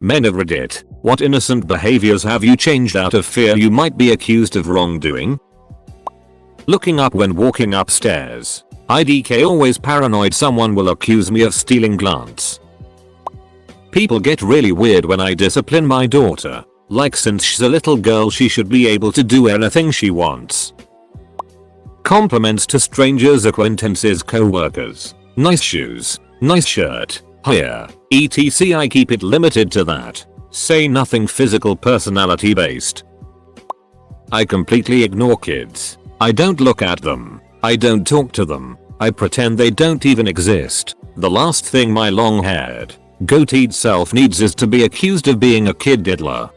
Men of Reddit, what innocent behaviors have you changed out of fear you might be accused of wrongdoing? Looking up when walking upstairs. IDK always paranoid someone will accuse me of stealing glance. People get really weird when I discipline my daughter. Like since she's a little girl she should be able to do anything she wants. Compliments to strangers, acquaintances, co-workers. Nice shoes. Nice shirt. Here. etc. I keep it limited to that. Say nothing physical, personality based. I completely ignore kids. I don't look at them. I don't talk to them. I pretend they don't even exist. The last thing my long-haired, goateed self needs is to be accused of being a kid diddler.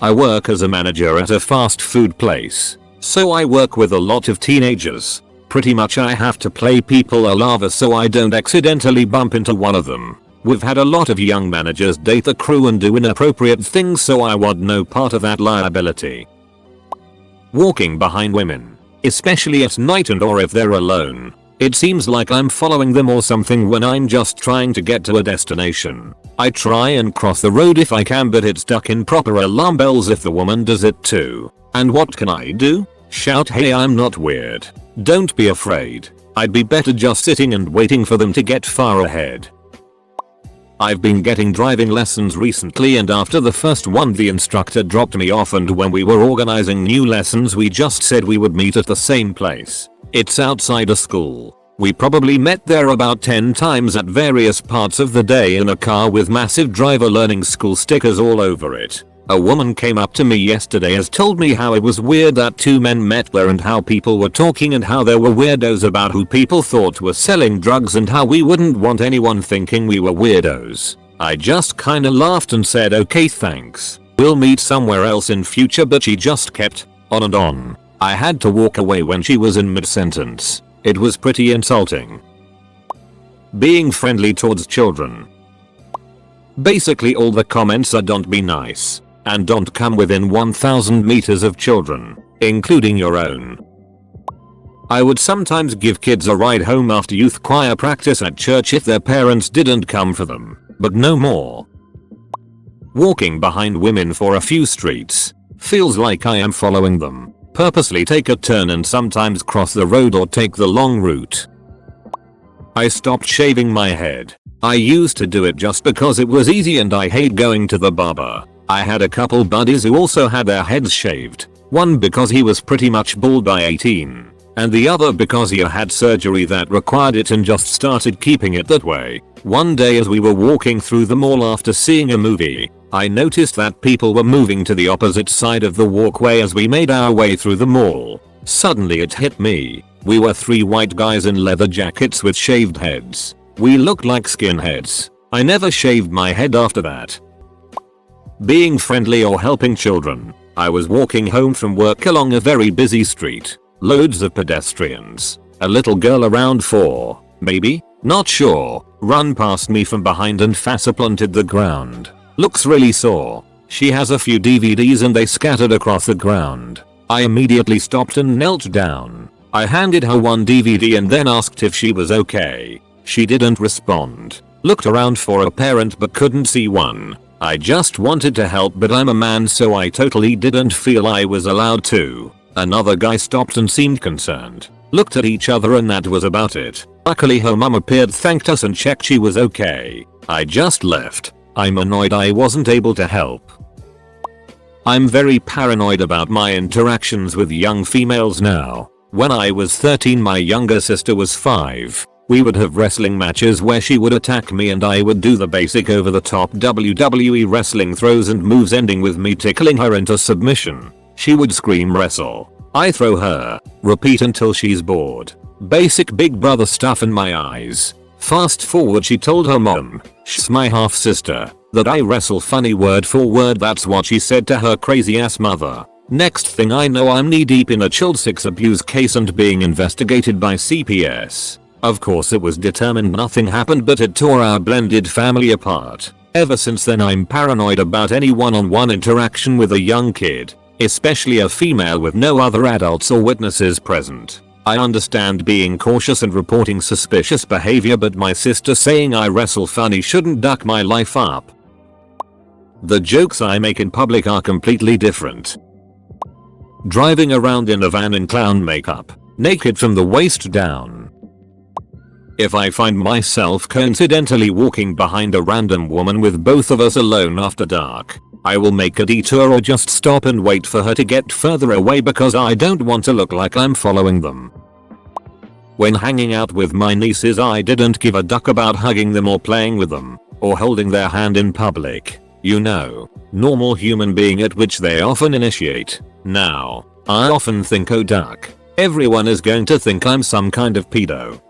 I work as a manager at a fast food place. So I work with a lot of teenagers. Pretty much I have to play people a lava so I don't accidentally bump into one of them. We've had a lot of young managers date the crew and do inappropriate things, so I want no part of that liability. Walking behind women. Especially at night and or if they're alone. It seems like I'm following them or something when I'm just trying to get to a destination. I try and cross the road if I can, but it's stuck in proper alarm bells if the woman does it too. And what can I do? Shout, hey, I'm not weird. Don't be afraid. I'd be better just sitting and waiting for them to get far ahead. I've been getting driving lessons recently, and after the first one the instructor dropped me off, and when we were organizing new lessons we just said we would meet at the same place. It's outside a school. We probably met there about 10 times at various parts of the day in a car with massive driver learning school stickers all over it. A woman came up to me yesterday and told me how it was weird that two men met there and how people were talking and how there were weirdos about who people thought were selling drugs and how we wouldn't want anyone thinking we were weirdos. I just kinda laughed and said okay thanks. We'll meet somewhere else in future, but she just kept on and on. I had to walk away when she was in mid-sentence. It was pretty insulting. Being friendly towards children. Basically all the comments are don't be nice. And don't come within 1000 meters of children, including your own. I would sometimes give kids a ride home after youth choir practice at church if their parents didn't come for them, but no more. Walking behind women for a few streets. Feels like I am following them. Purposely take a turn and sometimes cross the road or take the long route. I stopped shaving my head. I used to do it just because it was easy and I hate going to the barber. I had a couple buddies who also had their heads shaved. One because he was pretty much bald by 18. And the other because he had surgery that required it and just started keeping it that way. One day as we were walking through the mall after seeing a movie, I noticed that people were moving to the opposite side of the walkway as we made our way through the mall. Suddenly it hit me. We were 3 white guys in leather jackets with shaved heads. We looked like skinheads. I never shaved my head after that. Being friendly or helping children. I was walking home from work along a very busy street. Loads of pedestrians. A little girl around 4, maybe? Not sure. Run past me from behind and faceplanted the ground. Looks really sore. She has a few DVDs and they scattered across the ground. I immediately stopped and knelt down. I handed her one DVD and then asked if she was okay. She didn't respond. Looked around for a parent but couldn't see one. I just wanted to help, but I'm a man so I totally didn't feel I was allowed to. Another guy stopped and seemed concerned. Looked at each other and that was about it. Luckily her mum appeared, thanked us and checked she was okay. I just left. I'm annoyed I wasn't able to help. I'm very paranoid about my interactions with young females now. When I was 13 my younger sister was 5. We would have wrestling matches where she would attack me and I would do the basic over the top WWE wrestling throws and moves ending with me tickling her into submission. She would scream wrestle. I throw her. Repeat until she's bored. Basic big brother stuff in my eyes. Fast forward, she told her mom, she's my half sister, that I wrestle funny word for word. That's what she said to her crazy ass mother. Next thing I know I'm knee deep in a child sex abuse case and being investigated by CPS. Of course it was determined nothing happened, but it tore our blended family apart. Ever since then I'm paranoid about any one-on-one interaction with a young kid, especially a female with no other adults or witnesses present. I understand being cautious and reporting suspicious behavior, but my sister saying I wrestle funny shouldn't duck my life up. The jokes I make in public are completely different. Driving around in a van in clown makeup, naked from the waist down. If I find myself coincidentally walking behind a random woman with both of us alone after dark, I will make a detour or just stop and wait for her to get further away because I don't want to look like I'm following them. When hanging out with my nieces, I didn't give a duck about hugging them or playing with them, or holding their hand in public. You know, normal human being at which they often initiate. Now, I often think, oh duck, everyone is going to think I'm some kind of pedo.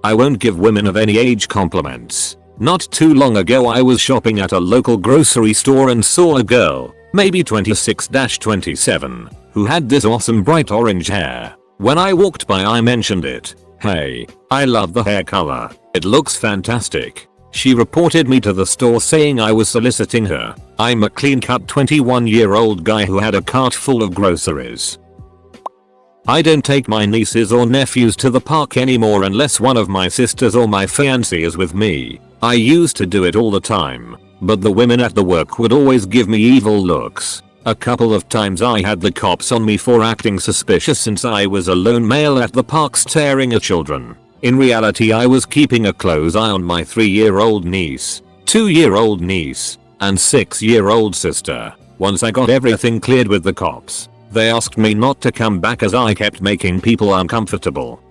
I won't give women of any age compliments. Not too long ago I was shopping at a local grocery store and saw a girl, maybe 26-27, who had this awesome bright orange hair. When I walked by I mentioned it. Hey, I love the hair color. It looks fantastic. She reported me to the store saying I was soliciting her. I'm a clean-cut 21-year-old guy who had a cart full of groceries. I don't take my nieces or nephews to the park anymore unless one of my sisters or my fiancé is with me. I used to do it all the time, but the women at the work would always give me evil looks. A couple of times I had the cops on me for acting suspicious since I was a lone male at the park staring at children. In reality I was keeping a close eye on my 3-year-old niece, 2-year-old niece, and 6-year-old sister. Once I got everything cleared with the cops, they asked me not to come back as I kept making people uncomfortable.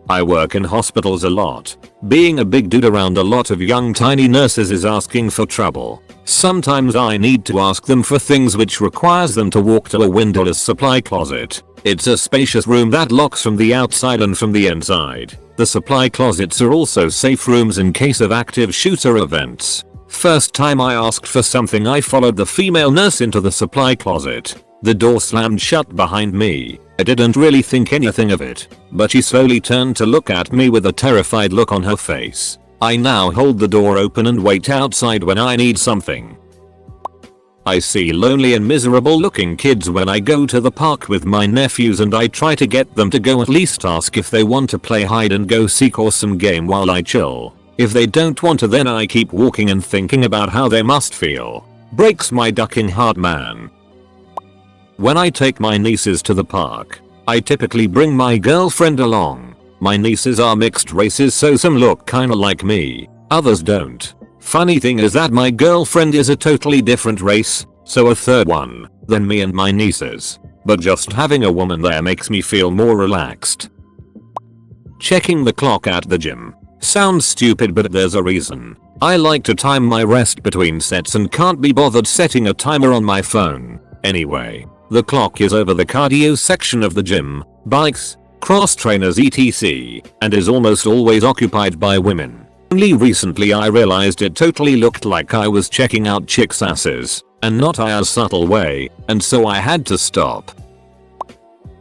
I work in hospitals a lot. Being a big dude around a lot of young tiny nurses is asking for trouble. Sometimes I need to ask them for things which requires them to walk to a windowless supply closet. It's a spacious room that locks from the outside and from the inside. The supply closets are also safe rooms in case of active shooter events. First time I asked for something I followed the female nurse into the supply closet. The door slammed shut behind me. I didn't really think anything of it, but she slowly turned to look at me with a terrified look on her face. I now hold the door open and wait outside when I need something. I see lonely and miserable looking kids when I go to the park with my nephews and I try to get them to go at least ask if they want to play hide and go seek or some game while I chill. If they don't want to, then I keep walking and thinking about how they must feel. Breaks my ducking heart, man. When I take my nieces to the park, I typically bring my girlfriend along. My nieces are mixed races, so some look kinda like me, others don't. Funny thing is that my girlfriend is a totally different race, so a third one, than me and my nieces. But just having a woman there makes me feel more relaxed. Checking the clock at the gym. Sounds stupid, but there's a reason. I like to time my rest between sets and can't be bothered setting a timer on my phone. Anyway, the clock is over the cardio section of the gym, bikes, cross trainers etc, and is almost always occupied by women. Only recently I realized it totally looked like I was checking out chicks' asses, and not in a subtle way, and so I had to stop.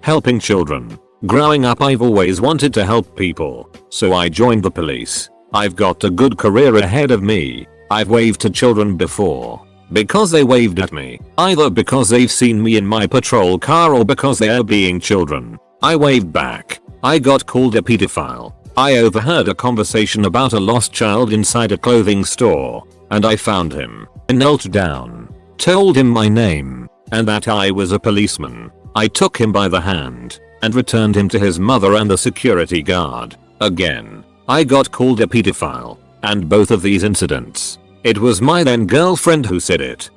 Helping children. Growing up I've always wanted to help people, so I joined the police. I've got a good career ahead of me. I've waved to children before. Because they waved at me, either because they've seen me in my patrol car or because they are being children. I waved back. I got called a pedophile. I overheard a conversation about a lost child inside a clothing store, and I found him. I knelt down, told him my name, and that I was a policeman. I took him by the hand, and returned him to his mother and the security guard. Again, I got called a pedophile, and both of these incidents, it was my then girlfriend who said it.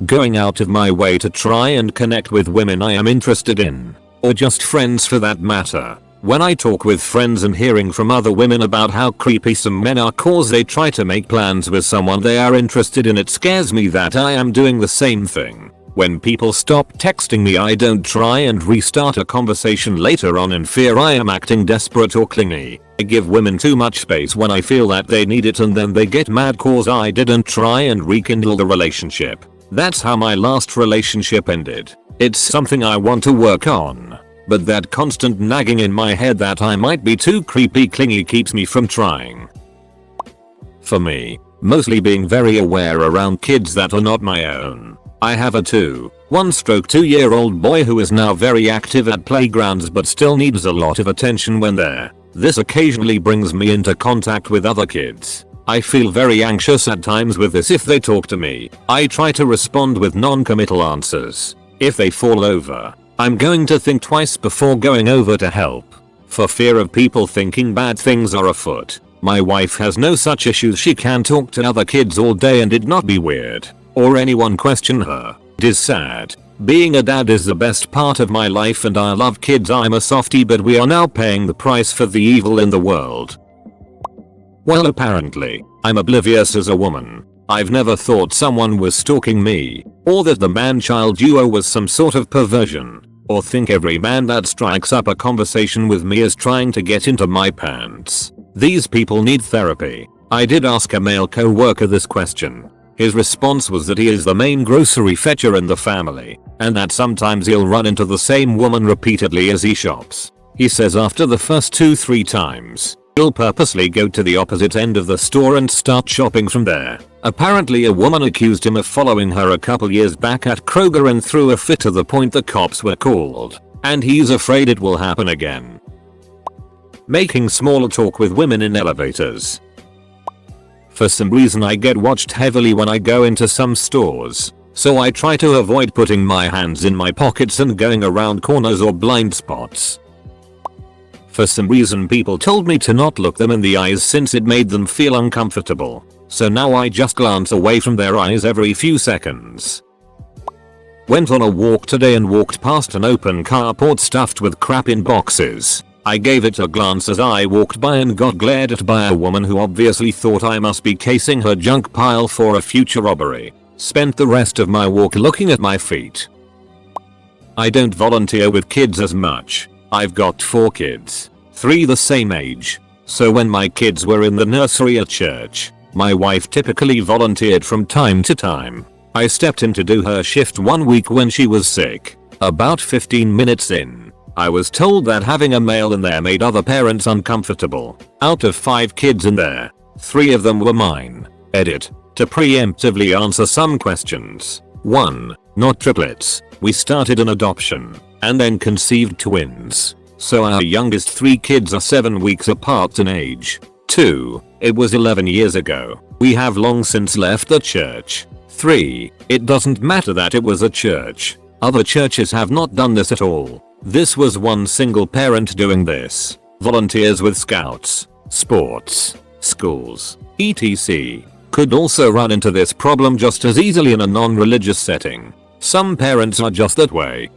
Going out of my way to try and connect with women I am interested in, or just friends for that matter. When I talk with friends and hearing from other women about how creepy some men are cause they try to make plans with someone they are interested in, it scares me that I am doing the same thing. When people stop texting me I don't try and restart a conversation later on in fear I am acting desperate or clingy. I give women too much space when I feel that they need it, and then they get mad cause I didn't try and rekindle the relationship. That's how my last relationship ended. It's something I want to work on, but that constant nagging in my head that I might be too creepy clingy keeps me from trying. For me, mostly being very aware around kids that are not my own. I have a 2-year-old boy who is now very active at playgrounds but still needs a lot of attention when there. This occasionally brings me into contact with other kids. I feel very anxious at times with this. If they talk to me, I try to respond with non-committal answers. If they fall over, I'm going to think twice before going over to help, for fear of people thinking bad things are afoot. My wife has no such issues. She can talk to other kids all day and it not be weird, or anyone question her. It is sad. Being a dad is the best part of my life and I love kids. I'm a softie, but we are now paying the price for the evil in the world. Well, apparently, I'm oblivious as a woman. I've never thought someone was stalking me, or that the man-child duo was some sort of perversion, or think every man that strikes up a conversation with me is trying to get into my pants. These people need therapy. I did ask a male co-worker this question. His response was that he is the main grocery fetcher in the family, and that sometimes he'll run into the same woman repeatedly as he shops. He says after the first 2-3 times, he'll purposely go to the opposite end of the store and start shopping from there. Apparently a woman accused him of following her a couple years back at Kroger and threw a fit to the point the cops were called, and he's afraid it will happen again. Making small talk with women in elevators. For some reason I get watched heavily when I go into some stores, so I try to avoid putting my hands in my pockets and going around corners or blind spots. For some reason people told me to not look them in the eyes since it made them feel uncomfortable, so now I just glance away from their eyes every few seconds. Went on a walk today and walked past an open carport stuffed with crap in boxes. I gave it a glance as I walked by and got glared at by a woman who obviously thought I must be casing her junk pile for a future robbery. Spent the rest of my walk looking at my feet. I don't volunteer with kids as much. I've got 4 kids, 3 the same age. So when my kids were in the nursery at church, my wife typically volunteered from time to time. I stepped in to do her shift one week when she was sick. About 15 minutes in, I was told that having a male in there made other parents uncomfortable. Out of 5 kids in there, 3 of them were mine. Edit. To preemptively answer some questions. 1. Not triplets. We started an adoption, and then conceived twins. So our youngest 3 kids are 7 weeks apart in age. 2. It was 11 years ago. We have long since left the church. 3. It doesn't matter that it was a church. Other churches have not done this at all. This was one single parent doing this. Volunteers with scouts, sports, schools, etc. could also run into this problem just as easily in a non-religious setting. Some parents are just that way.